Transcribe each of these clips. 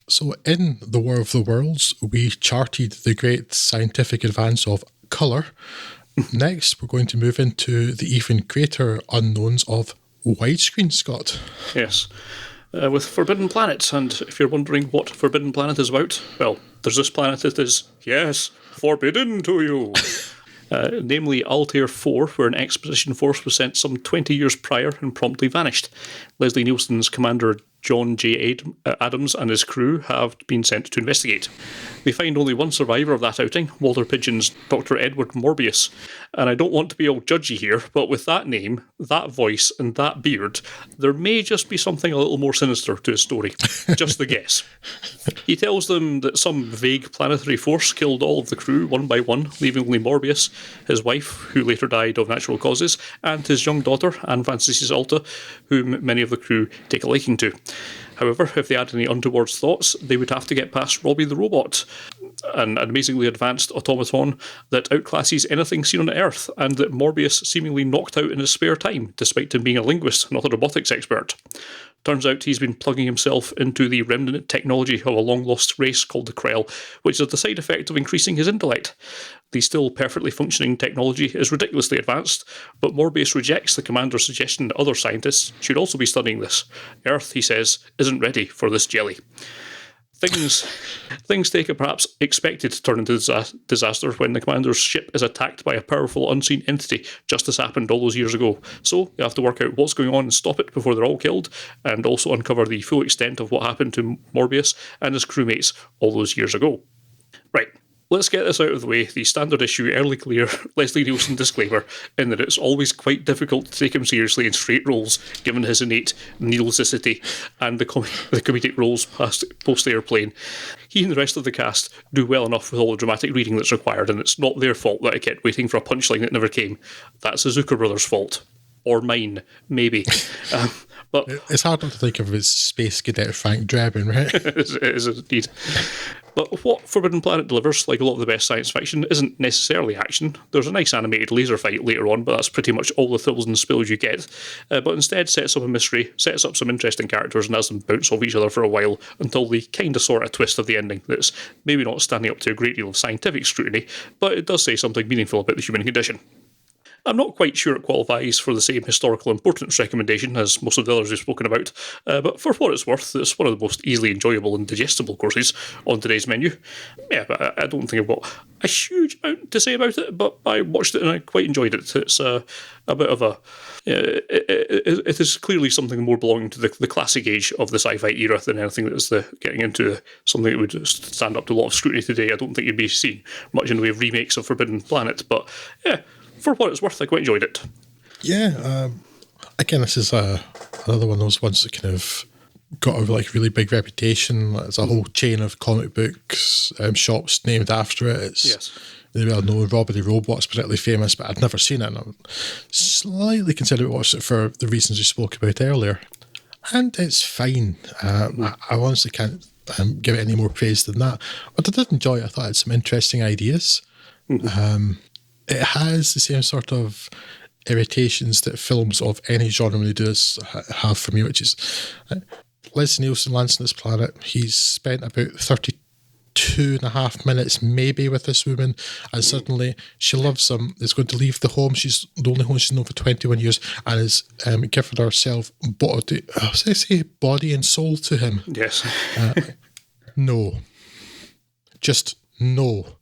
So in The War of the Worlds, we charted the great scientific advance of colour. Next, we're going to move into the even greater unknowns of widescreen, Scott. Yes. With Forbidden Planet, and if you're wondering what Forbidden Planet is about, well, there's this planet that is, yes, forbidden to you. Namely Altair 4, where an exposition force was sent some 20 years prior and promptly vanished. Leslie Nielsen's commander John J. Adams and his crew have been sent to investigate. They find only one survivor of that outing, Walter Pidgeon's Dr. Edward Morbius. And I don't want to be all judgy here, but with that name, that voice, and that beard, there may just be something a little more sinister to his story. Just a guess. He tells them that some vague planetary force killed all of the crew one by one, leaving only Morbius, his wife, who later died of natural causes, and his young daughter, Anne Francis Alta, whom many of the crew take a liking to. However, if they had any untoward thoughts, they would have to get past Robbie the robot, an amazingly advanced automaton that outclasses anything seen on Earth, and that Morbius seemingly knocked out in his spare time, despite him being a linguist, not a robotics expert. Turns out he's been plugging himself into the remnant technology of a long-lost race called the Krell, which is the side effect of increasing his intellect. The still perfectly functioning technology is ridiculously advanced, but Morbius rejects the commander's suggestion that other scientists should also be studying this. Earth, he says, isn't ready for this jelly. Things take a perhaps expected turn into disaster when the commander's ship is attacked by a powerful unseen entity, just as happened all those years ago. So they have to work out what's going on and stop it before they're all killed, and also uncover the full extent of what happened to Morbius and his crewmates all those years ago. Right. Let's get this out of the way, the standard issue, early clear Leslie Nielsen disclaimer, in that it's always quite difficult to take him seriously in straight roles, given his innate needlessity and the comedic roles post-airplane. He and the rest of the cast do well enough with all the dramatic reading that's required, and it's not their fault that I kept waiting for a punchline that never came. That's the Zucker brothers' fault. Or mine, maybe. But it's hard not to think of his space cadet Frank Drebin, right? It is indeed. But what Forbidden Planet delivers, like a lot of the best science fiction, isn't necessarily action. There's a nice animated laser fight later on, but that's pretty much all the thrills and spills you get. But instead sets up a mystery, sets up some interesting characters, and has them bounce off each other for a while until the kind of sort of twist of the ending that's maybe not standing up to a great deal of scientific scrutiny, but it does say something meaningful about the human condition. I'm not quite sure it qualifies for the same historical importance recommendation as most of the others we've spoken about, but for what it's worth, it's one of the most easily enjoyable and digestible courses on today's menu. Yeah, but I don't think I've got a huge amount to say about it, but I watched it and I quite enjoyed it. It's a bit of a... It is clearly something more belonging to the classic age of the sci-fi era than anything that is getting into something that would stand up to a lot of scrutiny today. I don't think you'd be seeing much in the way of remakes of Forbidden Planet, but yeah, for what it's worth, I quite enjoyed it. Yeah, again, this is another one of those ones that kind of got a really big reputation. There's a whole chain of comic books shops named after it. It's really well known. Robbie the Robot's particularly famous, but I'd never seen it, and I'm slightly considered watching it for the reasons we spoke about earlier. And it's fine. I honestly can't give it any more praise than that. But I did enjoy it. I thought it had some interesting ideas. Mm-hmm. It has the same sort of irritations that films of any genre really does have for me, which is Leslie Nielsen lands on this planet. He's spent about 32.5 minutes maybe with this woman, and suddenly she loves him, is going to leave the home. She's the only home she's known for 21 years, and is given herself body and soul to him. Yes. No. Just no.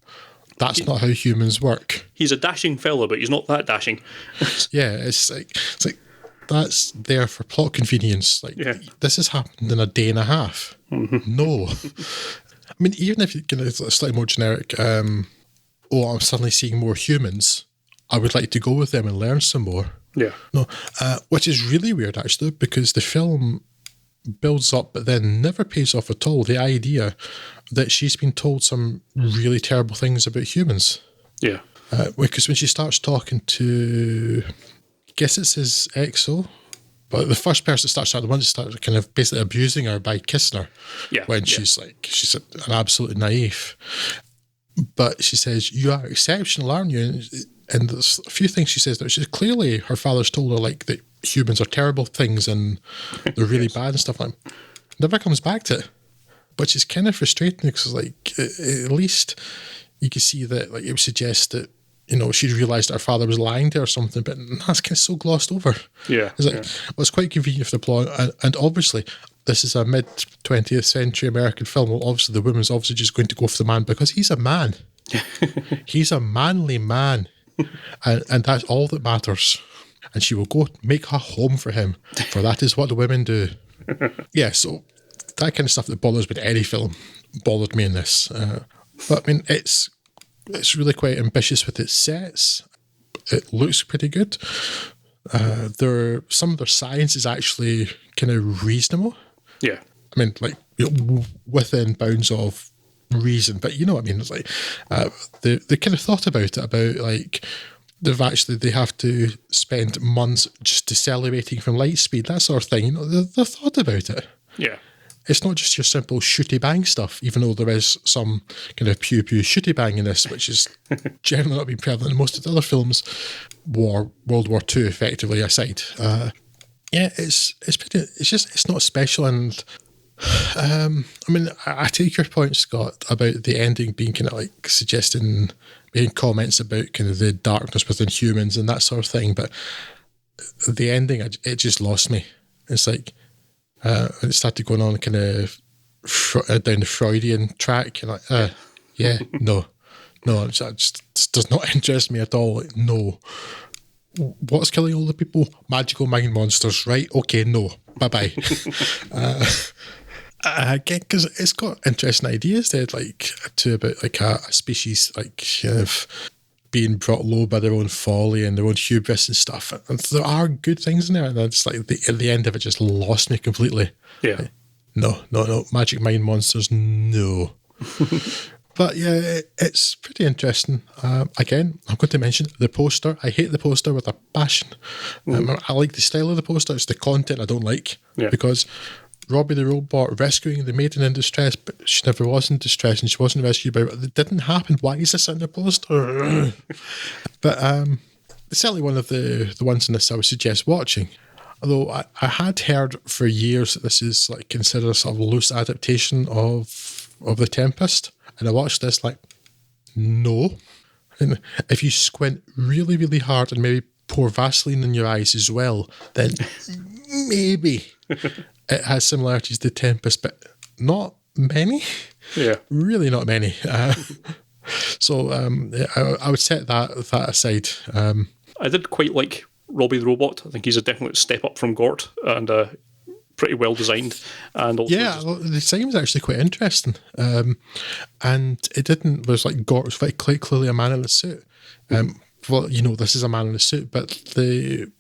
That's not how humans work. He's a dashing fella, but he's not that dashing. Yeah, it's like that's there for plot convenience. This has happened in a day and a half. Mm-hmm. No. I mean, even if it's slightly more generic, I'm suddenly seeing more humans, I would like to go with them and learn some more. Yeah. No, which is really weird, actually, because the film builds up but then never pays off at all. The idea that she's been told some really terrible things about humans. Yeah. Because when she starts talking to, I guess it's his exo, but the first person starts out, the one that starts kind of basically abusing her by kissing her. Yeah. When she's an absolute naive. But she says, "You are exceptional, aren't you?" And there's a few things she says that she's clearly, her father's told her that humans are terrible things and they're really bad and stuff like that. Never comes back to it. which is kind of frustrating because, like, at least you can see that, like, it would suggest that, you know, she realised that her father was lying to her or something, but that's kind of so glossed over. Yeah. It's like, well, it's quite convenient for the plot, and obviously, this is a mid-20th century American film. Well, obviously, the woman's obviously just going to go for the man because he's a man. He's a manly man, and that's all that matters. And she will go make a home for him, for that is what the women do. Yeah, so that kind of stuff that bothers me in any film bothered me in this. But I mean, it's really quite ambitious with its sets. It looks pretty good. Some of their science is actually kind of reasonable. Yeah. I mean, like, you know, within bounds of reason, but you know what I mean? It's like they kind of thought about it, about like they have to spend months just decelerating from light speed, that sort of thing. You know, they've thought about it. Yeah. It's not just your simple shooty bang stuff, even though there is some kind of pew pew shooty bang in this, which is generally not been prevalent in most of the other films, World War II effectively aside. Yeah, it's pretty. It's not special, and I mean, I take your point, Scott, about the ending being kind of like suggesting, making comments about kind of the darkness within humans and that sort of thing, but the ending, it just lost me. It's like, it started going on kind of down the Freudian track, and like, yeah, no, it just does not interest me at all. Like, no. What's killing all the people? Magical mind monsters, right? Okay, no. Bye-bye. Again, because it's got interesting ideas there, like, too, about like a species like kind of being brought low by their own folly and their own hubris and stuff. And there are good things in there, and it's like at the end of it just lost me completely. Yeah. Like, no. Magic mind monsters, no. But yeah, it's pretty interesting. Again, I'm going to mention the poster. I hate the poster with a passion. I like the style of the poster. It's the content I don't like. Yeah. Because Robbie the Robot rescuing the maiden in distress, but she never was in distress and she wasn't rescued by it. It didn't happen. Why is this in the poster? But it's certainly one of the ones in this I would suggest watching. Although I had heard for years that this is like considered a sort of loose adaptation of The Tempest. And I watched this like, no. And if you squint really, really hard and maybe pour Vaseline in your eyes as well, then maybe it has similarities to Tempest, but not many. Yeah. Really not many. So I would set that aside. I did quite like Robbie the Robot. I think he's a definite step up from Gort, and pretty well designed, and also the design was actually quite interesting, and it was like Gort was quite clearly a man in a suit. Well, you know, this is a man in a suit, but the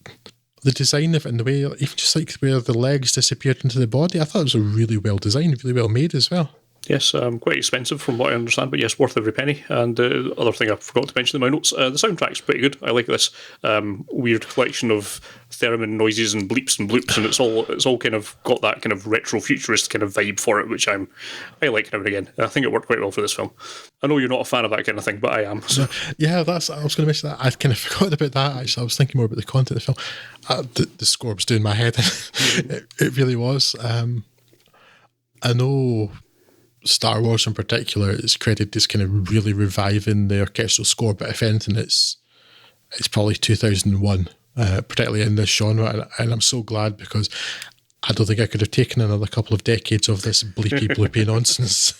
design of it and the way, even just like where the legs disappeared into the body, I thought it was a really well designed, really well made as well. Yes, quite expensive from what I understand, but yes, worth every penny. And the other thing I forgot to mention in my notes, the soundtrack's pretty good. I like this weird collection of theremin noises and bleeps and bloops, and it's all kind of got that kind of retro futurist kind of vibe for it, which I like now and again. I think it worked quite well for this film. I know you're not a fan of that kind of thing, but I am. So. Yeah, I was going to mention that. I kind of forgot about that, actually. I was thinking more about the content of the film. The score was doing my head. It really was. I know Star Wars in particular is credited as kind of really reviving the orchestral score, but if anything, it's probably 2001, particularly in this genre, and I'm so glad, because I don't think I could have taken another couple of decades of this bleepy bloopy nonsense.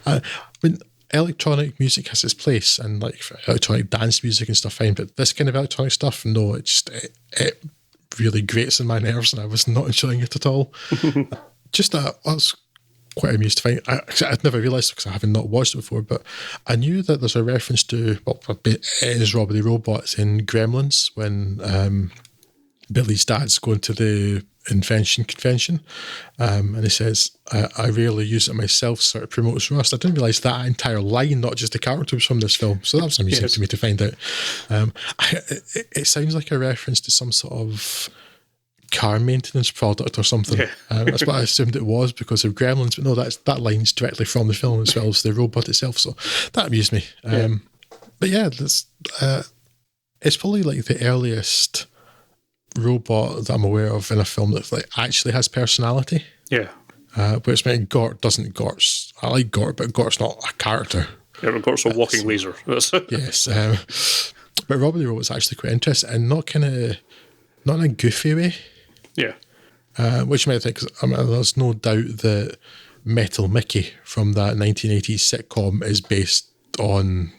I mean, electronic music has its place, and like electronic dance music and stuff, fine, but this kind of electronic stuff, no, it really grates in my nerves, and I was not enjoying it at all. Just that I was quite amused to find. I'd never realised, because I haven't not watched it before, but I knew that there's a reference to, well, it is Robbie the Robot in Gremlins, when Billy's dad's going to the invention convention, and he says, I rarely use it myself, sort of promotes Rust. I didn't realise that entire line, not just the character, was from this film, so that was amusing to me to find out. It sounds like a reference to some sort of car maintenance product or something. That's what I assumed it was because of Gremlins, but no, that line's directly from the film as well as the robot itself, so that amused me. But yeah, it's probably like the earliest robot that I'm aware of in a film that like actually has personality. which meant Gort doesn't. Gort's, I like Gort, but Gort's not a character. Yeah, of course, a walking laser. Yes. But Robert De Niro was actually quite interesting, and not in a goofy way. Yeah. Which you might think, there's no doubt that Metal Mickey from that 1980s sitcom is based on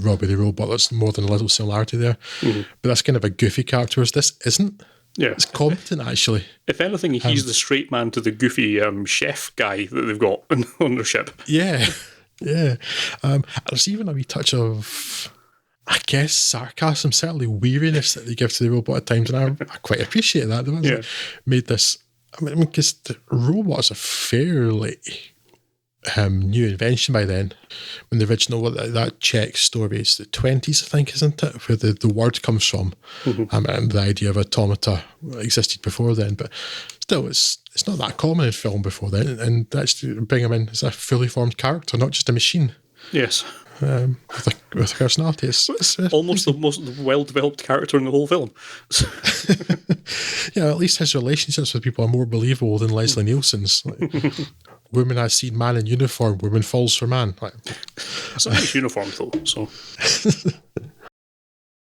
Robbie the Robot. There's more than a little similarity there. Mm-hmm. But that's kind of a goofy character, whereas this isn't. Yeah. It's competent, actually. If anything, he's the straight man to the goofy chef guy that they've got on their ship. Yeah. Yeah. There's even a wee touch of, I guess, sarcasm, certainly weariness that they give to the robot at times, and I quite appreciate that. The ones that made this, I mean, because the robot's a fairly new invention by then. When the original, that Czech story is the 20s, I think, isn't it? Where the word comes from. Mm-hmm. And the idea of automata existed before then. But still, it's not that common in film before then. And actually bring him in as a fully formed character, not just a machine. Yes. With a personality. It's almost the most well-developed character in the whole film. Yeah, at least his relationships with people are more believable than Leslie Nielsen's. Like, woman has seen man in uniform, woman falls for man. Like, it's a nice uniform, though. So